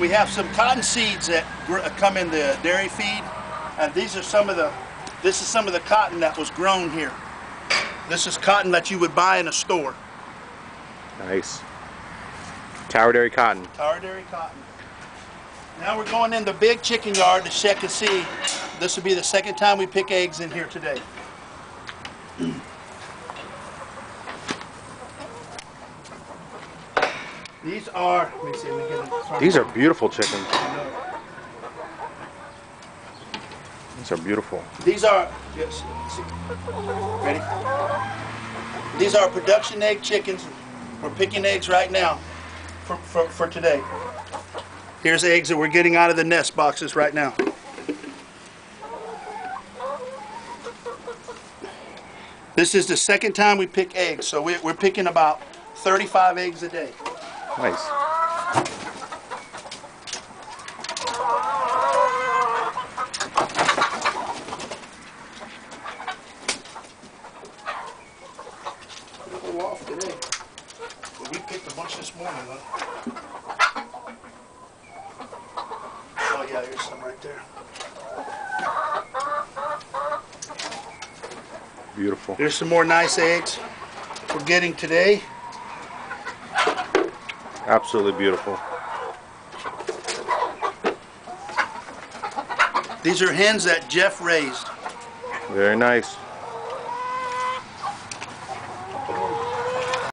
We have some cotton seeds that come in the dairy feed, and these are some of the. This is some of the cotton that was grown here. This is cotton that you would buy in a store. Nice. Tower Dairy cotton. Tower Dairy cotton. Now we're going in the big chicken yard to check and see. This will be the second time we pick eggs in here today. These are, let me see, let me get them. These are beautiful chickens. These are beautiful. These are, yes, ready? These are production egg chickens. We're picking eggs right now for today. Here's eggs that we're getting out of the nest boxes right now. This is the second time we pick eggs, so we're picking about 35 eggs a day. Nice. Off today. Well, we picked a bunch this morning, huh? Oh yeah, there's some right there. Beautiful. There's some more nice eggs we're getting today. Absolutely beautiful. These are hens that Jeff raised. Very nice.